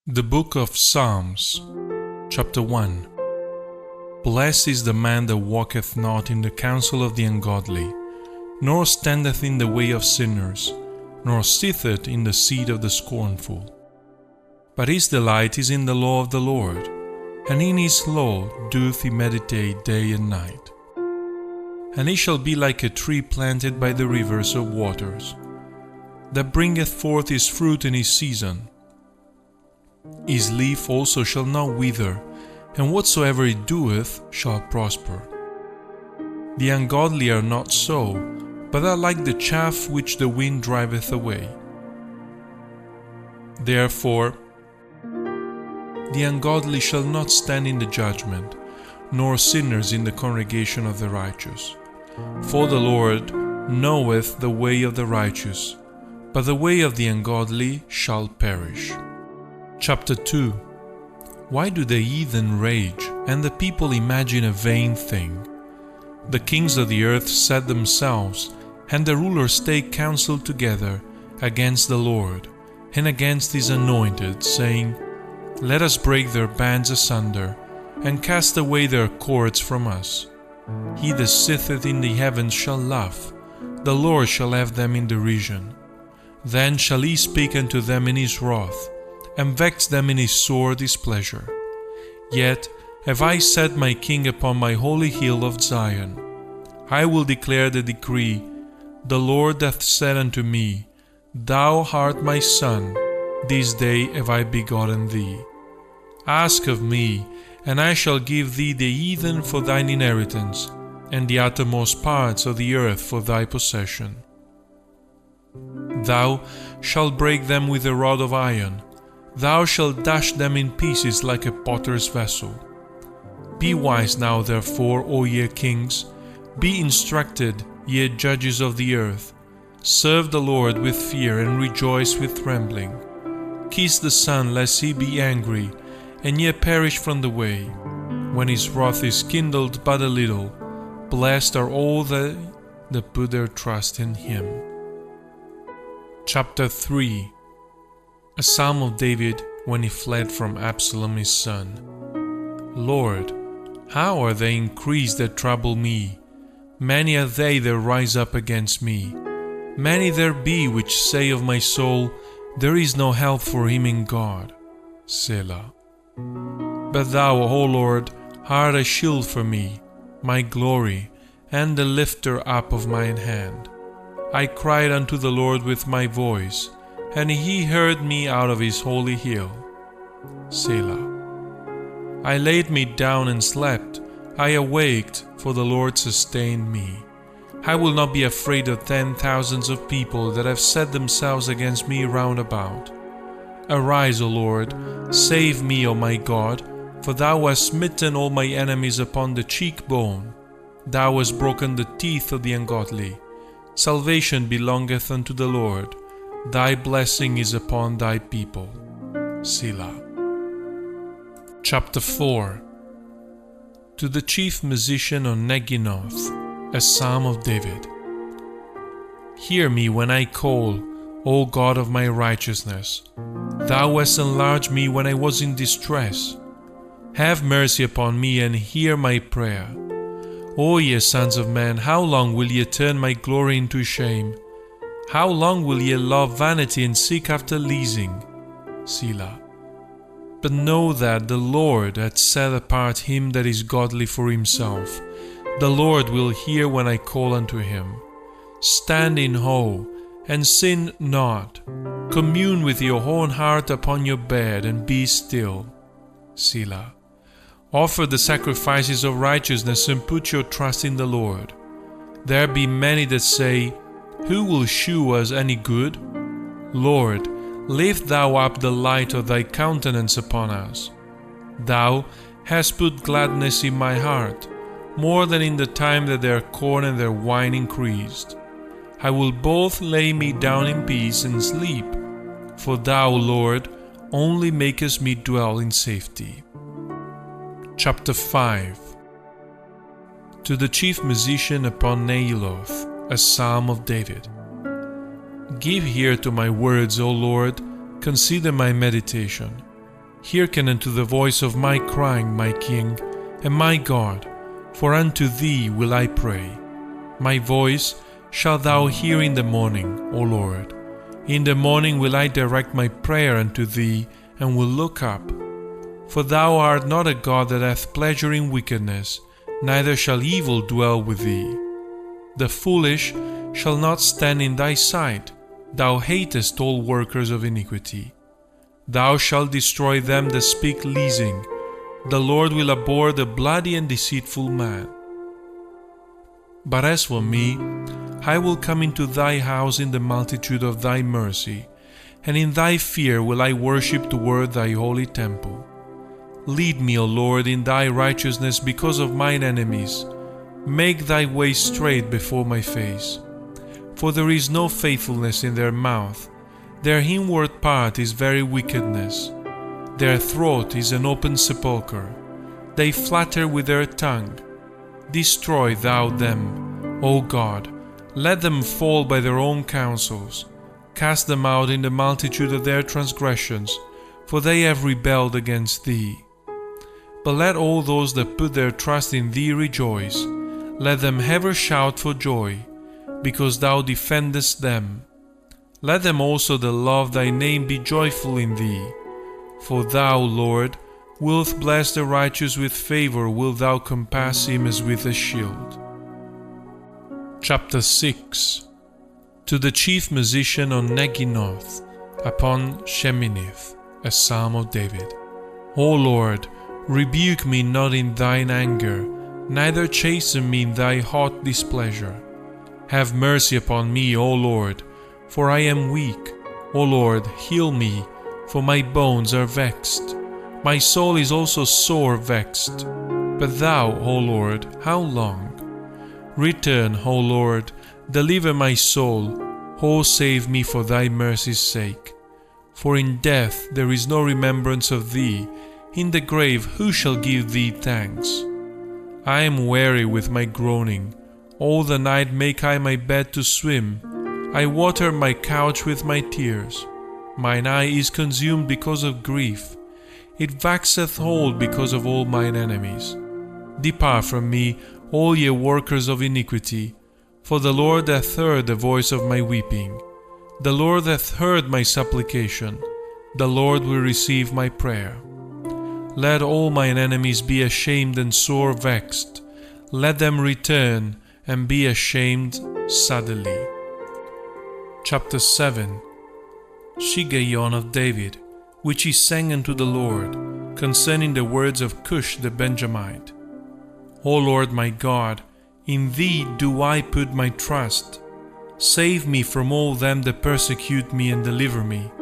The Book of Psalms, Chapter 1. Blessed is the man that walketh not in the counsel of the ungodly, nor standeth in the way of sinners, nor sitteth in the seat of the scornful. But his delight is in the law of the Lord, and in his law doth he meditate day and night. And he shall be like a tree planted by the rivers of waters, that bringeth forth his fruit in his season. His leaf also shall not wither, and whatsoever he doeth shall prosper. The ungodly are not so, but are like the chaff which the wind driveth away. Therefore, the ungodly shall not stand in the judgment, nor sinners in the congregation of the righteous. For the Lord knoweth the way of the righteous, but the way of the ungodly shall perish. Chapter 2. Why do the heathen rage, and the people imagine a vain thing? The kings of the earth set themselves, and the rulers take counsel together against the Lord, and against his anointed, saying, Let us break their bands asunder, and cast away their cords from us. He that sitteth in the heavens shall laugh, the Lord shall have them in derision. Then shall he speak unto them in his wrath, and vex them in his sore displeasure. Yet have I set my king upon my holy hill of Zion. I will declare the decree. The Lord hath said unto me, Thou art my son, this day have I begotten thee. Ask of me, and I shall give thee the heathen for thine inheritance, and the uttermost parts of the earth for thy possession. Thou shalt break them with a rod of iron, thou shalt dash them in pieces like a potter's vessel. Be wise now, therefore, O ye kings, be instructed, ye judges of the earth. Serve the Lord with fear, and rejoice with trembling. Kiss the Son, lest he be angry, and ye perish from the way. When his wrath is kindled but a little, blessed are all they that put their trust in him. Chapter 3. A Psalm of David when he fled from Absalom his son. Lord, how are they increased that trouble me? Many are they that rise up against me. Many there be which say of my soul, There is no help for him in God. Selah. But thou, O Lord, art a shield for me, my glory, and the lifter up of mine hand. I cried unto the Lord with my voice, and he heard me out of his holy hill. Selah. I laid me down and slept. I awaked, for the Lord sustained me. I will not be afraid of 10,000s of people that have set themselves against me round about. Arise, O Lord, save me, O my God, for thou hast smitten all my enemies upon the cheekbone. Thou hast broken the teeth of the ungodly. Salvation belongeth unto the Lord. Thy blessing is upon thy people. Selah. Chapter 4. To the chief musician on Neginoth, a Psalm of David. Hear me when I call, O God of my righteousness. Thou hast enlarged me when I was in distress. Have mercy upon me and hear my prayer. O ye sons of men, how long will ye turn my glory into shame? How long will ye love vanity and seek after leasing? Selah. But know that the Lord hath set apart him that is godly for himself. The Lord will hear when I call unto him. Stand in awe, and sin not. Commune with your own heart upon your bed, and be still. Selah. Offer the sacrifices of righteousness, and put your trust in the Lord. There be many that say, Who will shew us any good? Lord, lift thou up the light of thy countenance upon us. Thou hast put gladness in my heart, more than in the time that their corn and their wine increased. I will both lay me down in peace and sleep, for thou, Lord, only makest me dwell in safety. Chapter 5. To the chief musician upon Nehiloth, a Psalm of David. Give ear to my words, O Lord, consider my meditation. Hearken unto the voice of my crying, my King, and my God, for unto thee will I pray. My voice shalt thou hear in the morning, O Lord. In the morning will I direct my prayer unto thee, and will look up. For thou art not a God that hath pleasure in wickedness, neither shall evil dwell with thee. The foolish shall not stand in thy sight. Thou hatest all workers of iniquity. Thou shalt destroy them that speak leasing. The Lord will abhor the bloody and deceitful man. But as for me, I will come into thy house in the multitude of thy mercy, and in thy fear will I worship toward thy holy temple. Lead me, O Lord, in thy righteousness because of mine enemies. Make thy way straight before my face. For there is no faithfulness in their mouth. Their inward part is very wickedness. Their throat is an open sepulchre. They flatter with their tongue. Destroy thou them, O God. Let them fall by their own counsels. Cast them out in the multitude of their transgressions, for they have rebelled against thee. But let all those that put their trust in thee rejoice. Let them ever shout for joy, because thou defendest them. Let them also that love thy name be joyful in thee. For thou, Lord, wilt bless the righteous with favor, wilt thou compass him as with a shield. Chapter 6. To the chief musician on Neginoth, upon Sheminith, a psalm of David. O Lord, rebuke me not in thine anger, neither chasten me in thy hot displeasure. Have mercy upon me, O Lord, for I am weak. O Lord, heal me, for my bones are vexed. My soul is also sore vexed. But thou, O Lord, how long? Return, O Lord, deliver my soul. O save me for thy mercy's sake. For in death there is no remembrance of thee. In the grave who shall give thee thanks? I am weary with my groaning. All the night make I my bed to swim. I water my couch with my tears. Mine eye is consumed because of grief. It waxeth old because of all mine enemies. Depart from me, all ye workers of iniquity, for the Lord hath heard the voice of my weeping. The Lord hath heard my supplication. The Lord will receive my prayer. Let all mine enemies be ashamed and sore vexed. Let them return and be ashamed suddenly. Chapter 7. Shiggaion of David, which he sang unto the Lord, concerning the words of Cush the Benjamite. O Lord my God, in thee do I put my trust. Save me from all them that persecute me and deliver me,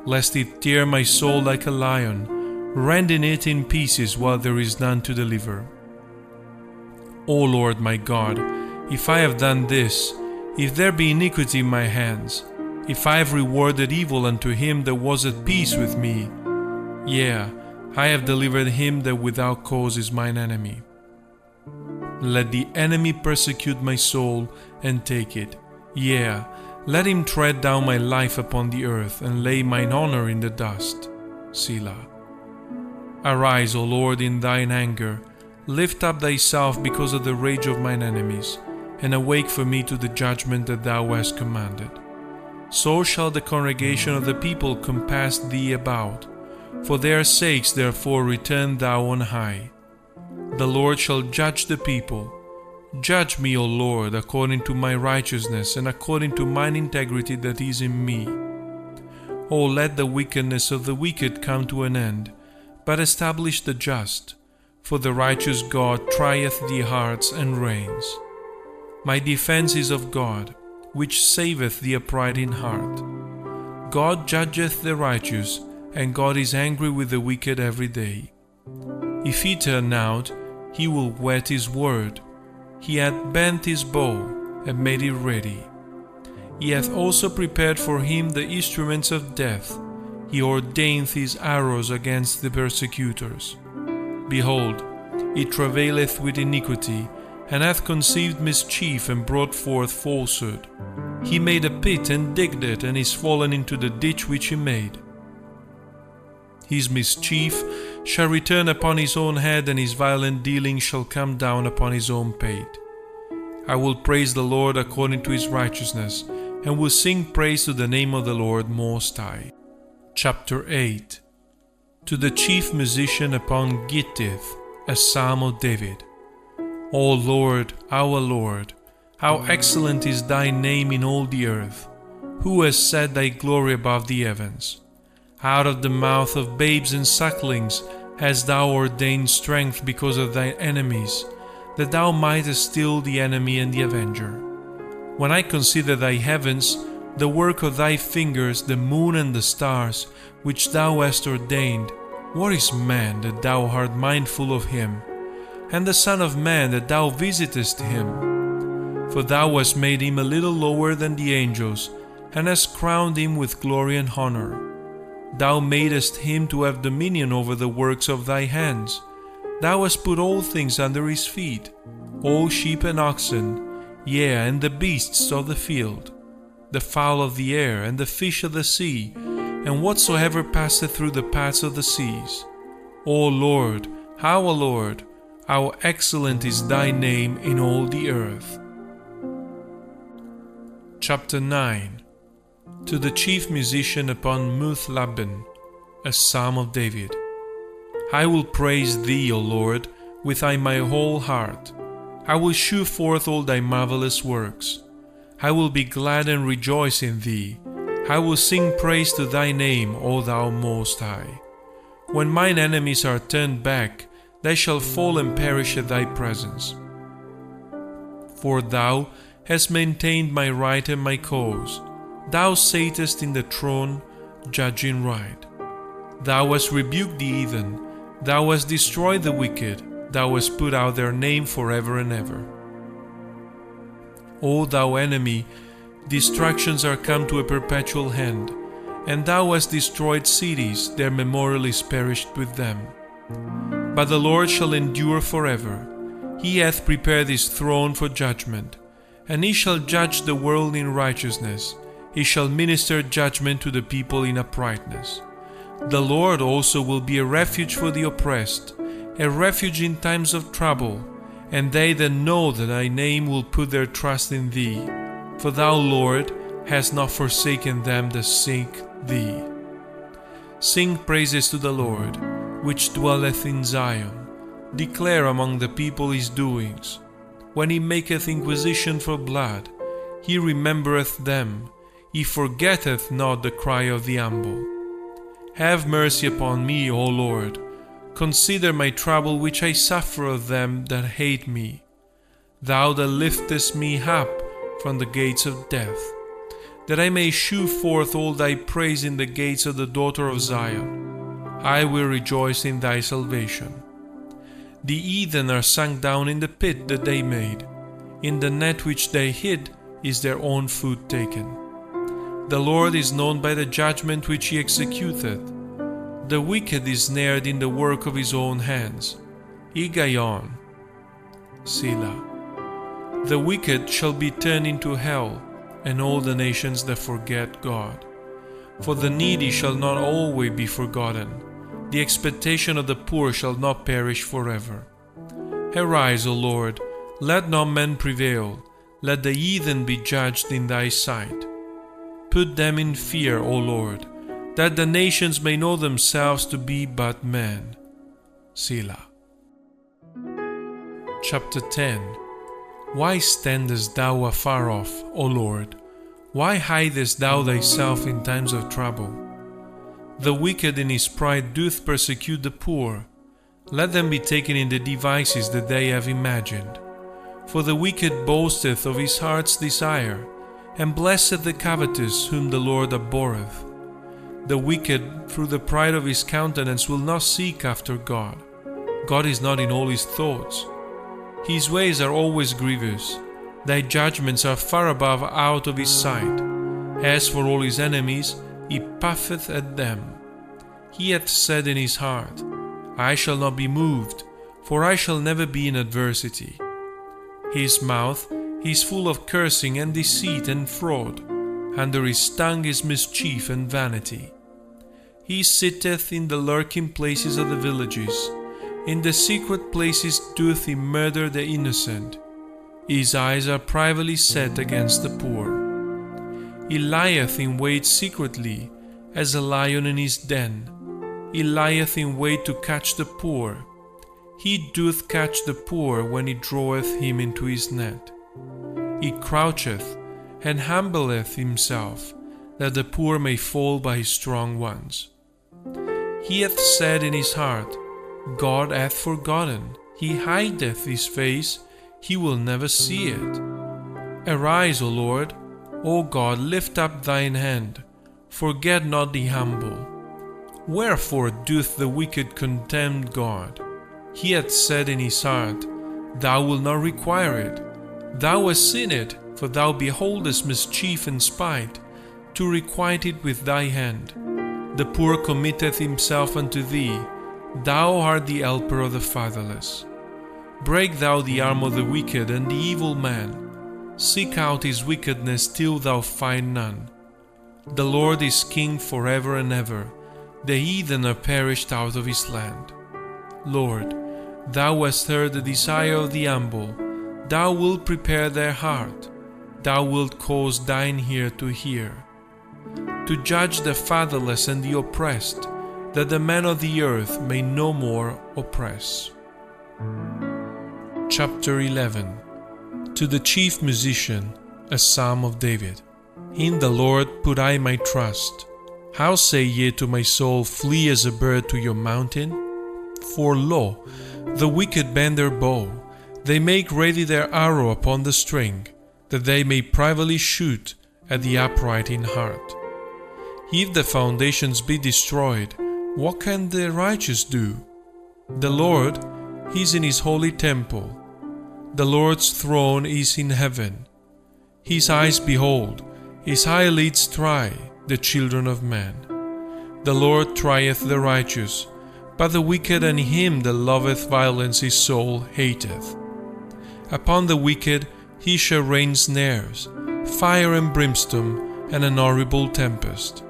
lest it tear my soul like a lion, rending it in pieces while there is none to deliver. O Lord my God, if I have done this, if there be iniquity in my hands, if I have rewarded evil unto him that was at peace with me, yea, I have delivered him that without cause is mine enemy. Let the enemy persecute my soul and take it. Yea, let him tread down my life upon the earth and lay mine honor in the dust. Selah. Arise, O Lord, in thine anger. Lift up thyself because of the rage of mine enemies, and awake for me to the judgment that thou hast commanded. So shall the congregation of the people compass thee about. For their sakes therefore return thou on high. The Lord shall judge the people. Judge me, O Lord, according to my righteousness, and according to mine integrity that is in me. O let the wickedness of the wicked come to an end, but establish the just, for the righteous God trieth the hearts and reigns. My defense is of God, which saveth the upright in heart. God judgeth the righteous, and God is angry with the wicked every day. If he turn out, he will whet his word. He hath bent his bow, and made it ready. He hath also prepared for him the instruments of death. He ordaineth his arrows against the persecutors. Behold, it travaileth with iniquity, and hath conceived mischief, and brought forth falsehood. He made a pit, and digged it, and is fallen into the ditch which he made. His mischief shall return upon his own head, and his violent dealing shall come down upon his own pate. I will praise the Lord according to his righteousness, and will sing praise to the name of the Lord Most High. Chapter 8. To the chief musician upon Gittith, a psalm of David. O Lord, our Lord, how excellent is thy name in all the earth! Who has set thy glory above the heavens? Out of the mouth of babes and sucklings hast thou ordained strength because of thy enemies, that thou mightest still the enemy and the avenger. When I consider thy heavens, the work of thy fingers, the moon and the stars, which thou hast ordained, what is man that thou art mindful of him, and the Son of Man that thou visitest him? For thou hast made him a little lower than the angels, and hast crowned him with glory and honor. Thou madest him to have dominion over the works of thy hands. Thou hast put all things under his feet, all sheep and oxen, yea, and the beasts of the field, the fowl of the air, and the fish of the sea, and whatsoever passeth through the paths of the seas. O Lord, how excellent is thy name in all the earth. Chapter 9. To the chief musician upon Muth-labben, a psalm of David. I will praise thee, O Lord, with my whole heart. I will shew forth all thy marvelous works. I will be glad and rejoice in thee. I will sing praise to thy name, O thou Most High. When mine enemies are turned back, they shall fall and perish at thy presence. For thou hast maintained my right and my cause. Thou satest in the throne, judging right. Thou hast rebuked the heathen. Thou hast destroyed the wicked. Thou hast put out their name forever and ever. O thou enemy, destructions are come to a perpetual end, and thou hast destroyed cities, their memorial is perished with them. But the Lord shall endure forever. He hath prepared his throne for judgment, and he shall judge the world in righteousness. He shall minister judgment to the people in uprightness. The Lord also will be a refuge for the oppressed, a refuge in times of trouble, and they that know that thy name will put their trust in thee. For thou, Lord, hast not forsaken them that seek thee. Sing praises to the Lord, which dwelleth in Zion. Declare among the people his doings. When he maketh inquisition for blood, he remembereth them. He forgetteth not the cry of the humble. Have mercy upon me, O Lord. Consider my trouble which I suffer of them that hate me. Thou that liftest me up from the gates of death, that I may shew forth all thy praise in the gates of the daughter of Zion. I will rejoice in thy salvation. The heathen are sunk down in the pit that they made. In the net which they hid is their own food taken. The Lord is known by the judgment which he executeth. The wicked is snared in the work of his own hands. Igayon, Selah. The wicked shall be turned into hell, and all the nations that forget God. For the needy shall not always be forgotten. The expectation of the poor shall not perish forever. Arise, O Lord, let not men prevail. Let the heathen be judged in thy sight. Put them in fear, O Lord, that the nations may know themselves to be but men. Selah. Chapter 10. Why standest thou afar off, O Lord? Why hidest thou thyself in times of trouble? The wicked in his pride doth persecute the poor. Let them be taken in the devices that they have imagined. For the wicked boasteth of his heart's desire, and blesseth the covetous whom the Lord abhorreth. The wicked, through the pride of his countenance, will not seek after God. God is not in all his thoughts. His ways are always grievous. Thy judgments are far above out of his sight. As for all his enemies, he puffeth at them. He hath said in his heart, I shall not be moved, for I shall never be in adversity. His mouth is full of cursing and deceit and fraud. Under his tongue is mischief and vanity. He sitteth in the lurking places of the villages. In the secret places doth he murder the innocent. His eyes are privately set against the poor. He lieth in wait secretly, as a lion in his den. He lieth in wait to catch the poor. He doth catch the poor when he draweth him into his net. He croucheth and humbleth himself, that the poor may fall by his strong ones. He hath said in his heart, God hath forgotten. He hideth his face, he will never see it. Arise, O Lord, O God, lift up thine hand. Forget not the humble. Wherefore doth the wicked contemn God? He hath said in his heart, Thou wilt not require it. Thou hast seen it, for thou beholdest mischief and spite, to requite it with thy hand. The poor committeth himself unto thee. Thou art the helper of the fatherless. Break thou the arm of the wicked and the evil man. Seek out his wickedness till thou find none. The Lord is king forever and ever. The heathen are perished out of his land. Lord, thou hast heard the desire of the humble. Thou wilt prepare their heart. Thou wilt cause thine ear to hear. To judge the fatherless and the oppressed, that the men of the earth may no more oppress. Chapter 11. To the chief musician, a psalm of David. In the Lord put I my trust. How say ye to my soul, Flee as a bird to your mountain? For lo, the wicked bend their bow, they make ready their arrow upon the string, that they may privately shoot at the upright in heart. If the foundations be destroyed, what can the righteous do? The Lord is in his holy temple. The Lord's throne is in heaven. His eyes behold, his eyelids try the children of man. The Lord trieth the righteous, but the wicked and him that loveth violence his soul hateth. Upon the wicked he shall rain snares, fire and brimstone, and an horrible tempest.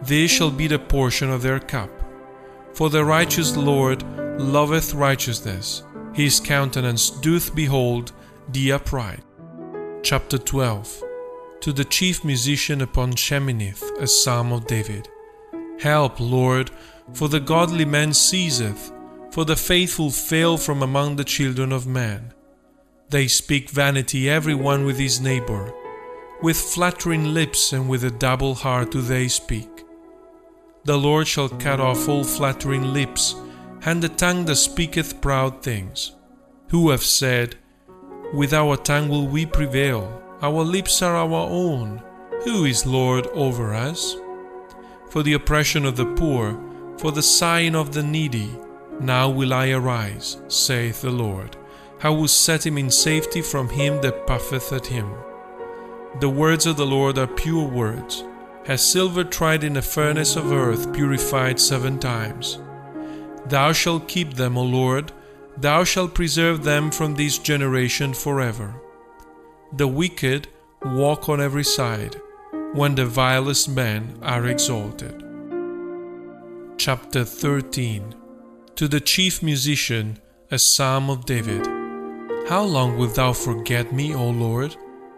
This shall be the portion of their cup. For the righteous Lord loveth righteousness, his countenance doth behold the upright. Chapter 12. To the chief musician upon Sheminith, a psalm of David. Help, Lord, for the godly man ceaseth, for the faithful fail from among the children of man. They speak vanity every one with his neighbor. With flattering lips and with a double heart do they speak. The Lord shall cut off all flattering lips, and the tongue that speaketh proud things. Who have said, With our tongue will we prevail, our lips are our own. Who is Lord over us? For the oppression of the poor, for the sighing of the needy, now will I arise, saith the Lord. I will set him in safety from him that puffeth at him. The words of the Lord are pure words, as silver tried in a furnace of earth, purified 7 times. Thou shalt keep them, O Lord, thou shalt preserve them from this generation forever. The wicked walk on every side, when the vilest men are exalted. Chapter 13. To the chief musician, a psalm of David. How long wilt thou forget me, O Lord?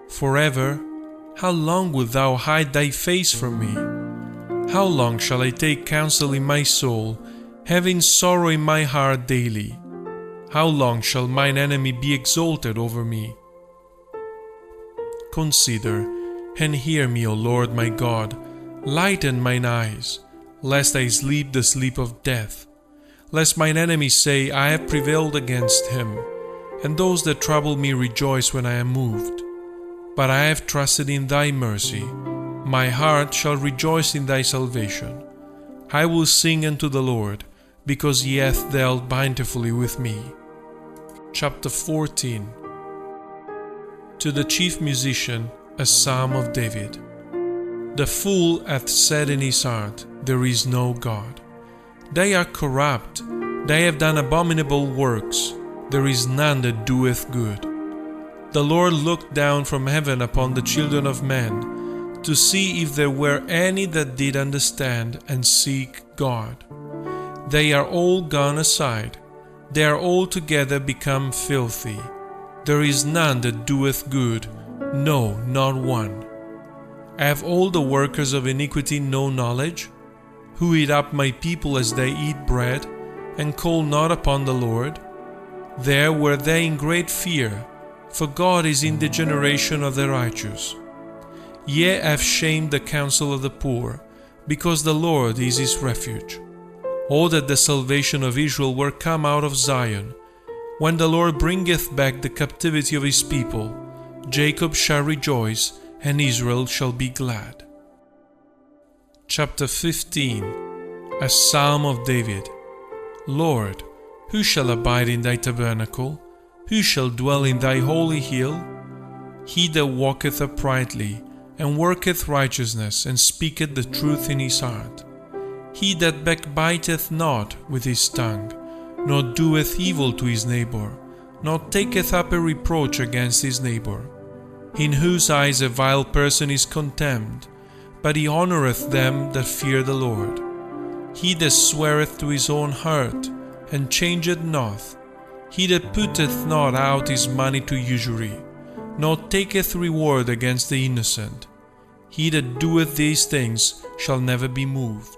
Forever? How long wilt thou hide thy face from me? How long shall I take counsel in my soul, having sorrow in my heart daily? How long shall mine enemy be exalted over me? Consider and hear me, O Lord my God. Lighten mine eyes, lest I sleep the sleep of death, lest mine enemies say, I have prevailed against him, and those that trouble me rejoice when I am moved. But I have trusted in thy mercy. My heart shall rejoice in thy salvation. I will sing unto the Lord, because he hath dealt bountifully with me. Chapter 14. To the chief musician, a psalm of David. The fool hath said in his heart, There is no God. They are corrupt, they have done abominable works, there is none that doeth good. The Lord looked down from heaven upon the children of men, to see if there were any that did understand and seek God. They are all gone aside, they are altogether become filthy. There is none that doeth good, no, not one. Have all the workers of iniquity no knowledge? Who eat up my people as they eat bread, and call not upon the Lord? There were they in great fear, for God is in the generation of the righteous. Ye have shamed the counsel of the poor, because the Lord is his refuge. Oh, that the salvation of Israel were come out of Zion! When the Lord bringeth back the captivity of his people, Jacob shall rejoice, and Israel shall be glad. Chapter 15. A Psalm of David. Lord, who shall abide in thy tabernacle? Who shall dwell in thy holy hill? He that walketh uprightly, and worketh righteousness, and speaketh the truth in his heart. He that backbiteth not with his tongue, nor doeth evil to his neighbor, nor taketh up a reproach against his neighbor, in whose eyes a vile person is contemned, but he honoureth them that fear the Lord. He that sweareth to his own hurt, and changeth not, he that putteth not out his money to usury, nor taketh reward against the innocent, he that doeth these things shall never be moved.